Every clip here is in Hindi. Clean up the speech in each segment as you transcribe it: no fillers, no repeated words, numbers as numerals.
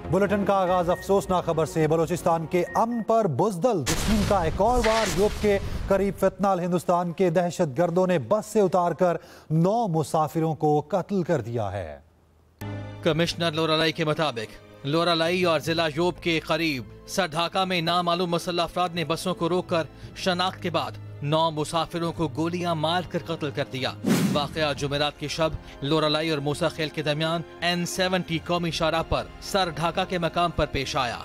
बुलेटिन का आगाज अफसोसनाक खबर से। बलोचिस्तान के अमन पर बुजदल दुश्मन का एक और बार यूरोप के करीब फितनाल। हिंदुस्तान के दहशत गर्दों ने बस से उतारकर 9 मुसाफिरों को कत्ल कर दिया है। कमिश्नर लोरालाई के मुताबिक लोरालाई और जिला योब के करीब सर ढाका में नामालूम मुसल्लह अफराद ने बसों को रोककर शनाख्त के बाद 9 मुसाफिरों को गोलियां मारकर कत्ल कर दिया। वाकया जुमेरात की शब लोरालाई और मूसा खेल के दरमियान N70 कौमी शाहराह पर सर ढाका के मकाम पर पेश आया।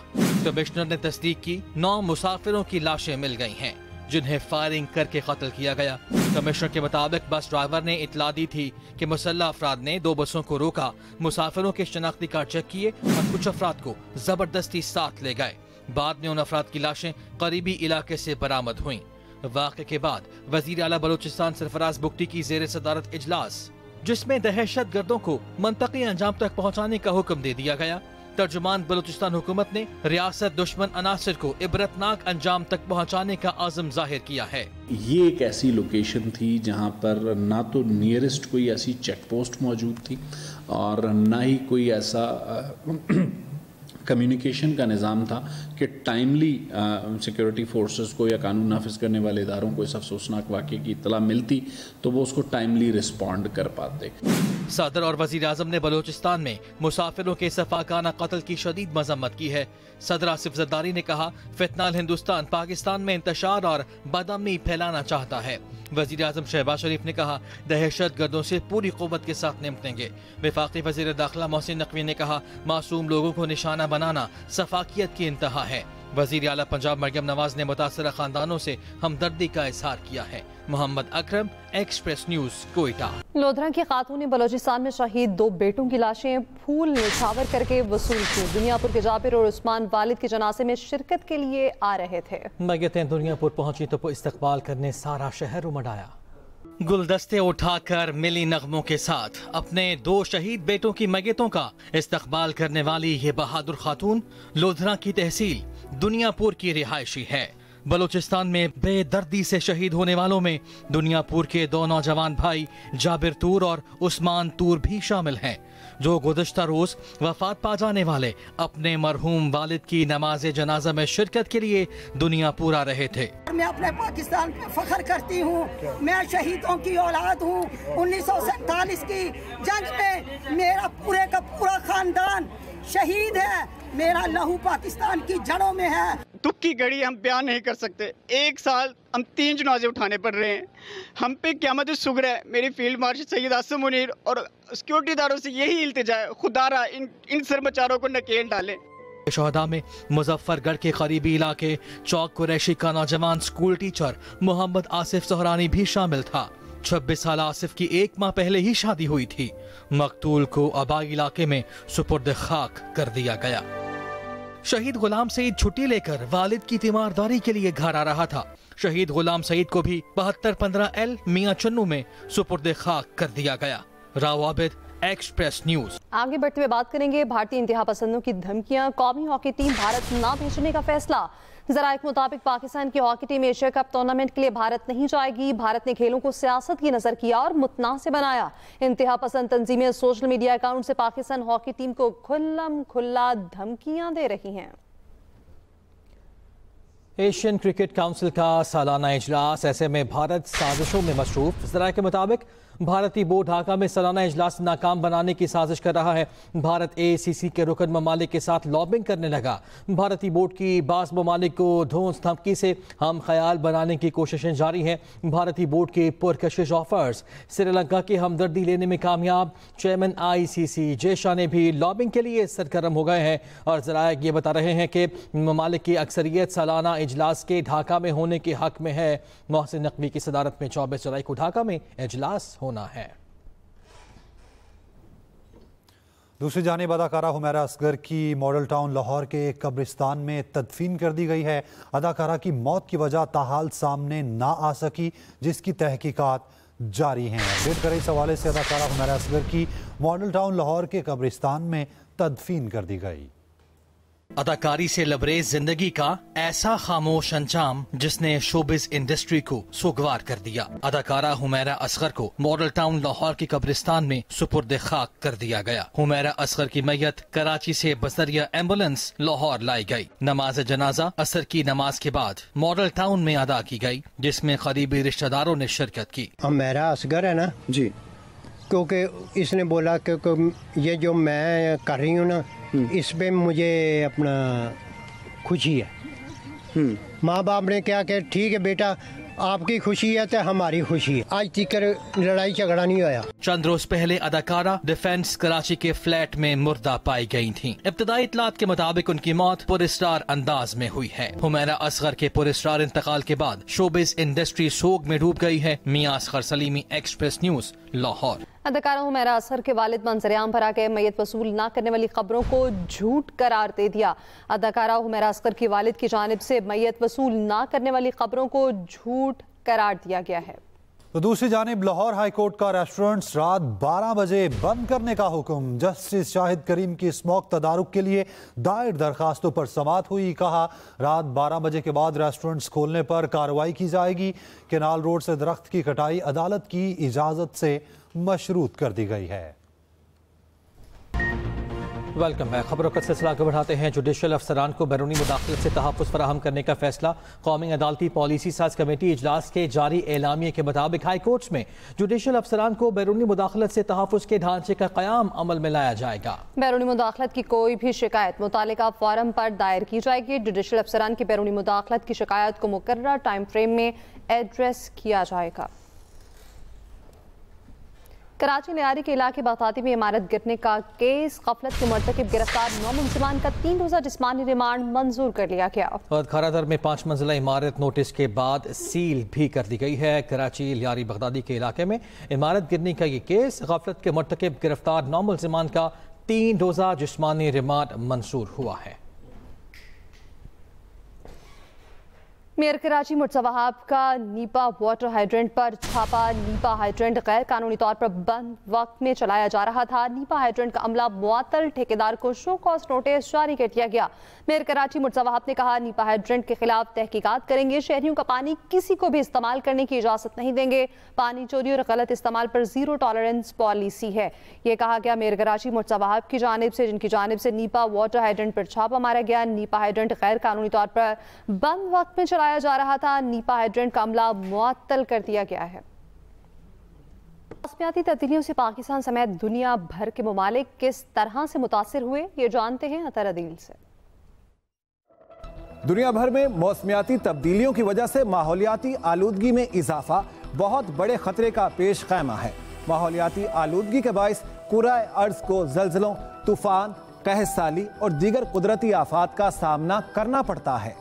कमिश्नर ने तस्दीक की 9 मुसाफिरों की लाशें मिल गई हैं जिन्हें फायरिंग करके कत्ल किया गया। कमिश्नर के मुताबिक बस ड्राइवर ने इतला दी थी कि मुसल्लह अफराद ने 2 बसों को रोका, मुसाफिरों के शनाख्ती कार्ड चेक किए और कुछ अफराद को जबरदस्ती साथ ले गए। बाद में उन अफराद की लाशें करीबी इलाके से बरामद हुई। वाक़े के बाद वजीर आला बलूचिस्तान सरफराज बुगटी की ज़ेर सदारत इजलास, जिसमें दहशत गर्दों को मंतकी अंजाम तक पहुँचाने का हुक्म दे दिया गया। तर्जुमान बलूचिस्तान हुकूमत ने रियासत दुश्मन अनासर को इबरतनाक अंजाम तक पहुँचाने का आज़म जाहिर किया है। ये एक ऐसी लोकेशन थी जहाँ पर ना तो नियरेस्ट कोई ऐसी चेक पोस्ट मौजूद थी और ना ही कोई ऐसा कम्युनिकेशन का निज़ाम था कि टाइमली सिक्योरिटी फोर्सेस को या कानून नाफिज करने वाले इदारों को इस अफसोसनाक वाक़े की इत्तला मिलती तो वो उसको टाइमली रिस्पॉन्ड कर पाते। सदर और वज़ीर आज़म ने बलूचिस्तान में मुसाफिरों के सफाकाना कत्ल की शदीद मजम्मत की है। सदर आसिफ जरदारी ने कहा, फितनाल हिंदुस्तान पाकिस्तान में इंतशार और बदअमनी फैलाना चाहता है। वज़ीर आज़म शहबाज शरीफ ने कहा, दहशत गर्दों से पूरी क़ुव्वत के साथ निपटेंगे। वफाकी वज़ीर दाखिला मोहसिन नकवी ने कहा, मासूम लोगों को निशाना बनाना सफाकियत की इंतहा है। वज़ीर आला पंजाब मरियम नवाज ने मुतासरा खानदानों से हमदर्दी का इजहार किया है। Mohammad Akram, express news, Quetta. लोधरा की खातून ने बलोचिस्तान में शहीद 2 बेटों की लाशें फूल निछावर करके वसूल की। दुनियापुर के जाबिर और उस्मान वालिद के जनाजे में शिरकत के लिए आ रहे थे। मैयतें दुनियापुर पहुंची तो इस्तकबाल करने सारा शहर उमड़ आया। गुलदस्ते उठाकर मिली नगमों के साथ अपने 2 शहीद बेटों की मैयतों का इस्तकबाल करने वाली ये बहादुर खातून लोधरा की तहसील दुनियापुर की रिहायशी है। बलूचिस्तान में बेदर्दी से शहीद होने वालों में दुनियापुर के 2 नौजवान भाई जाबिर तूर और उस्मान तूर भी शामिल हैं, जो गुज़श्ता रोज वफात पा जाने वाले अपने मरहूम वालिद की नमाज जनाजा में शिरकत के लिए दुनियापुर आ रहे थे। मैं अपने पाकिस्तान पे फख्र करती हूँ। मैं शहीदों की औलाद हूँ। 1947 की जंग में मेरा पूरे का पूरा खानदान शहीद है। मेरा लहू पाकिस्तान की जड़ों में है। दुख की घड़ी हम बयान नहीं कर सकते। 1 साल हम 3 जनाजे उठाने पड़ रहे हैं। हम पे क़यामत सुगर है। मेरी फील्ड मार्शल सैयद आसिम मुनीर और सिक्योरिटी इदारों से यही इल्तिजा है, खुदारा इन सरमचारों को नकेल डालें। शहदा में मुजफ्फरगढ़ के करीबी इलाके चौक कुरैशी का नौजवान स्कूल टीचर मोहम्मद आसिफ सोहरानी भी शामिल था। 26 साल आसिफ की 1 माह पहले ही शादी हुई थी। मकतूल को आबाई इलाके में सुपुर्द खाक कर दिया गया। शहीद गुलाम सईद छुट्टी लेकर वालिद की तीमारदारी के लिए घर आ रहा था। शहीद गुलाम सईद को भी 7215L मियां चन्नू में सुपुर्द खाक कर दिया गया। Rao Abid, express news. आगे बढ़ते हुए बात करेंगे भारतीय इंतहा पसंदों की धमकियां, कौमी हॉकी टीम भारत न भेजने का फैसला। जराये के मुताबिक पाकिस्तान की hockey team Asia cup tournament के लिए भारत नहीं जाएगी। भारत ने खेलों को सियासत की नजर किया और मुतनाज़ बनाया। इंतहा पसंद तंजीमें सोशल मीडिया अकाउंट से पाकिस्तान हॉकी टीम को खुल्लम खुल्ला धमकियां दे रही हैं। एशियन क्रिकेट काउंसिल का सालाना इजलास, ऐसे में भारत साजिशों में मसरूफ। जराये के मुताबिक भारतीय बोर्ड ढाका में सालाना इजलास नाकाम बनाने की साजिश कर रहा है। भारत AACC के रुकन ममालिक के साथ लॉबिंग करने लगा। भारतीय बोर्ड की बास ममालिक को धौंस धमकी से हम ख्याल बनाने की कोशिशें जारी हैं। भारतीय बोर्ड के पुरकशिश ऑफर्स श्रीलंका की हमदर्दी लेने में कामयाब। चेयरमैन ICC जेशा ने भी लॉबिंग के लिए सरगर्म हो गए हैं और जराये ये बता रहे हैं कि ममालिक की अक्सरियत सालाना इजलास के ढाका में होने के हक में है। मोहसिन नकवी की सदारत में 24 जुलाई को ढाका में इजलास होना है। दूसरी जानिब अदाकारा हुमैरा असगर की मॉडल टाउन लाहौर के कब्रिस्तान में तदफीन कर दी गई है। अदाकारा की मौत की वजह ताहाल सामने ना आ सकी, जिसकी तहकीकात जारी हैं। अपडेट करें इस हवाले से, अदाकारा हुमैरा असगर की मॉडल टाउन लाहौर के कब्रिस्तान में तदफीन कर दी गई। अदाकारी से लबरेज जिंदगी का ऐसा खामोश अंजाम जिसने शोबिज इंडस्ट्री को सुगवार कर दिया। अदाकारा हुमैरा असगर को मॉडल टाउन लाहौर की कब्रिस्तान में सुपुर्द खाक कर दिया गया। हुमैरा असगर की मैयत कराची से बजरिया एम्बुलेंस लाहौर लाई गई। नमाज जनाजा असर की नमाज के बाद मॉडल टाउन में अदा की गई, जिसमें करीबी रिश्तेदारों ने शिरकत की। हुमैरा असगर है ना जी, क्योंकि इसने बोला कि ये जो मैं कर रही हूँ ना, इस पे मुझे अपना खुशी है। माँ बाप ने क्या कि ठीक है बेटा, आपकी खुशी है तो हमारी खुशी है। आज तक लड़ाई झगड़ा नहीं आया। चंद रोज पहले अदाकारा डिफेंस कराची के फ्लैट में मुर्दा पाई गई थीं। इब्तदाई इत्तलात के मुताबिक उनकी मौत पुरस्टार अंदाज में हुई है। हुमैरा असगर के पुरस्टार इंतकाल के बाद शोबिज इंडस्ट्री सोग में डूब गई है। Mian Asghar Salimi, Express News, Lahore. अदाकारा हुमैरा असगर के वालिद मंजर-ए-आम पर आके मैयत वसूल न करने वाली खबरों को झूठ करार दे दिया। अदाकारा हुमैरा असगर की वालिद की जानिब से मैयत वसूल न करने वाली खबरों को झूठ करार दिया गया है। तो दूसरी जानिब लाहौर हाई कोर्ट का रेस्टोरेंट्स रात 12 बजे बंद करने का हुक्म। जस्टिस शाहिद करीम की स्मोक तदारुक के लिए दायर दरखास्तों पर समाअत हुई। कहा रात 12 बजे के बाद रेस्टोरेंट्स खोलने पर कार्रवाई की जाएगी। केनाल रोड से दरख्त की कटाई अदालत की इजाजत से मशरूत कर दी गई है। वेलकम है। खबरों का सिलसिला आगे बढ़ाते हैं। जुडिशल अफसरान को बैरूनी मुदाखलत से तहफ़्फ़ुज़ फराहम करने का फैसला। कौमी अदालती पॉलिसी साज कमेटी इजलास के जारी एलामिये के मुताबिक हाई कोर्ट्स में जुडिशल अफसरान को बैरूनी मुदाखलत से तहफ़्फ़ुज़ के ढांचे का क़याम अमल में लाया जाएगा। बैरूनी मुदाखलत की कोई भी शिकायत मुतालिका फॉरम पर दायर की जाएगी। जुडिशल अफसरान की बैरूनी मुदाखलत की शिकायत को मुकर्रर टाइम फ्रेम में एड्रेस किया जाएगा। कराची लियारी के इलाके बागदादी में इमारत गिरने का केस, गफलत के मर्तकब गिरफ्तार 9 मुलजिमान का 3 रोज़ा जिस्मानी रिमांड मंजूर कर लिया गया। खारादर में 5 मंजिला इमारत नोटिस के बाद सील भी कर दी गई है। कराची लियारी बागदादी के इलाके में इमारत गिरने का ये केस, गफलत के मर्तकब गिरफ्तार 9 मुलजिमान का 3 रोज़ा जिस्मानी रिमांड मंजूर हुआ है। मेयर कराची मुर्तज़ा वहाब का नीपा वाटर हाइड्रेंट पर छापा। नीपा हाइड्रेंट गैर कानूनी तौर पर बंद वक्त में चलाया जा रहा था। नीपा हाइड्रेंट का अमला मुअत्तल, ठेकेदार को शो कॉज नोटिस जारी कर दिया गया। मेयर कराची मुर्तज़ा वहाब ने कहा नीपा हाइड्रेंट के खिलाफ तहकीकात करेंगे। शहरियों का पानी किसी को भी इस्तेमाल करने की इजाजत नहीं देंगे। पानी चोरी और गलत इस्तेमाल पर जीरो टॉलरेंस पॉलिसी है। ये कहा गया मेयर कराची मुर्तज़ा वहाब की जानिब से, जिनकी जानिब से नीपा वाटर हाइड्रेंट पर छापा मारा गया। नीपा हाइड्रेंट गैर कानूनी तौर पर बंद वक्त में चलाया जा रहा था। नीपा हाइड्रेंट का अमला मुअत्तल कर दिया गया है। मौसमियाती तब्दीलियों से पाकिस्तान समेत दुनिया भर के ममालिक किस तरह से मुतासिर हुए, ये जानते हैं अतर अदील से। दुनिया भर में मौसमियाती तब्दीलियों की वजह से माहौलियाती आलूदगी में इजाफा बहुत बड़े खतरे का पेश खैमा है। माहौलियाती आलूदगी के बायस कुराए अर्ज को ज़ल्ज़लों, तूफान, कहसाली और दीगर कुदरती आफात का सामना करना पड़ता है।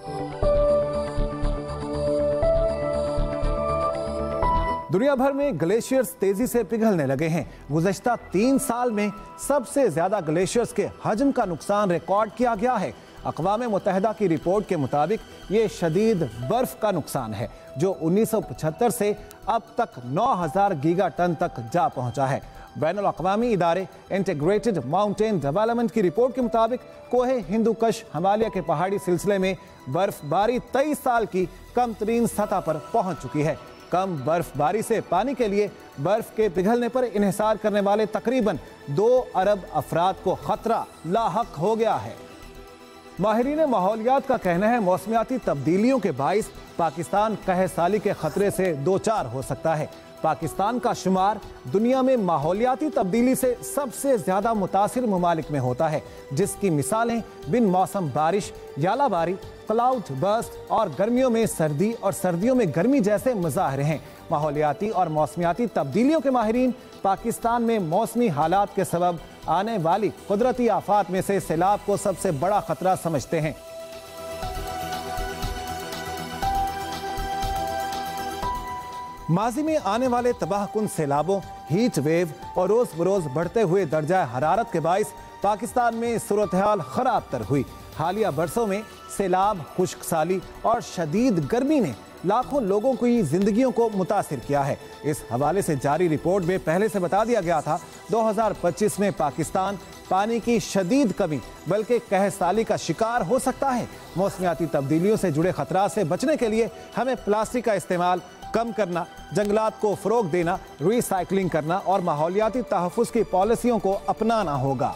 दुनिया भर में ग्लेशियर्स तेजी से पिघलने लगे हैं। गुज़श्ता 3 साल में सबसे ज्यादा ग्लेशियर्स के हजम का नुकसान रिकॉर्ड किया गया है। अक़वाम मुत्तहिदा की रिपोर्ट के मुताबिक ये शदीद बर्फ का नुकसान है जो 1975 से अब तक 9000 गीगा टन तक जा पहुंचा है। बैनुल अक़वामी इदारे इंटीग्रेटेड माउंटेन डेवलपमेंट की रिपोर्ट के मुताबिक कोहे हिंदुकश हिमालय के पहाड़ी सिलसिले में बर्फबारी 23 साल की कम तरीन सतह पर पहुंच चुकी है। कम बर्फबारी से पानी के लिए बर्फ के पिघलने पर इन्हिसार करने वाले तकरीबन 2 अरब अफराद को खतरा लाहक हो गया है। माहिरीन माहौलियात का कहना है मौसमियाती तब्दीलियों के बाइस पाकिस्तान कहसाली के खतरे से दोचार हो सकता है। पाकिस्तान का शुमार दुनिया में माहौलियाती तब्दीली से सबसे ज्यादा मुतासिर ममालिक में होता है, जिसकी मिसालें बिन मौसम बारिश, यालाबारी, क्लाउड बर्स्ट और गर्मियों में सर्दी और सर्दियों में गर्मी जैसे मुजाहरे हैं। माहौलियाती और मौसमियाती तब्दीलियों के माहिरीन पाकिस्तान में मौसमी हालात के सबब आने वाली कुदरती आफात में से सैलाब को सबसे बड़ा खतरा समझते हैं। माजी में आने वाले तबाहकुन सैलाबों, हीट वेव और रोज बरोज बढ़ते हुए दर्जा हरारत के बाइस पाकिस्तान में सूरत हाल खराब तर हुई। हालिया बरसों में सैलाब, खुश्क साली और शदीद गर्मी ने लाखों लोगों की जिंदगियों को मुतासिर किया है। इस हवाले से जारी रिपोर्ट में पहले से बता दिया गया था 2025 में पाकिस्तान पानी की शदीद कमी बल्कि कहसाली का शिकार हो सकता है। मौसमियाती तब्दीलियों से जुड़े खतरात से बचने के लिए हमें प्लास्टिक का इस्तेमाल कम करना, जंगलात को फरोग देना, रिसाइकलिंग करना और माहौलियाती तहफ़्फ़ुज़ की पॉलिसियों को अपनाना होगा।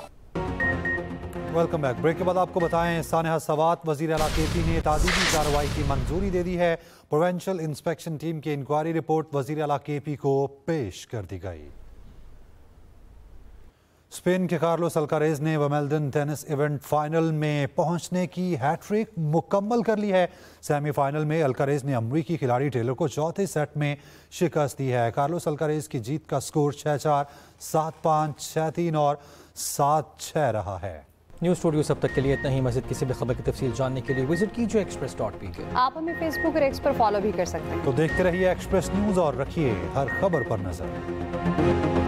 Welcome back. ब्रेक के बाद आपको बताएं, सानिहा सवात वज़ीर आला केपी ने तादीबी कार्रवाई की मंजूरी दे दी है। प्रोवेंशियल इंस्पेक्शन टीम की इंक्वायरी रिपोर्ट वज़ीर आला केपी को पेश कर दी गई। स्पेन के कार्लोस अल्कारेज ने विंबलडन टेनिस इवेंट फाइनल में पहुंचने की हैट्रिक मुकम्मल कर ली है। सेमीफाइनल में अल्कारेज ने अमरीकी खिलाड़ी टेलर को चौथे सेट में शिकस्त दी है। कार्लोस अल्कारेज की जीत का स्कोर 6-4, 7-5, 6-3 और 7-6 रहा है। न्यूज़ स्टूडियो सब तक के लिए इतना ही। मज़ीद किसी भी खबर की तफसील जानने के लिए विजिट कीजिए express.pk। आप हमें फेसबुक और एक्स पर फॉलो भी कर सकते हैं। तो देखते रहिए एक्सप्रेस न्यूज़ और रखिए हर खबर पर नजर।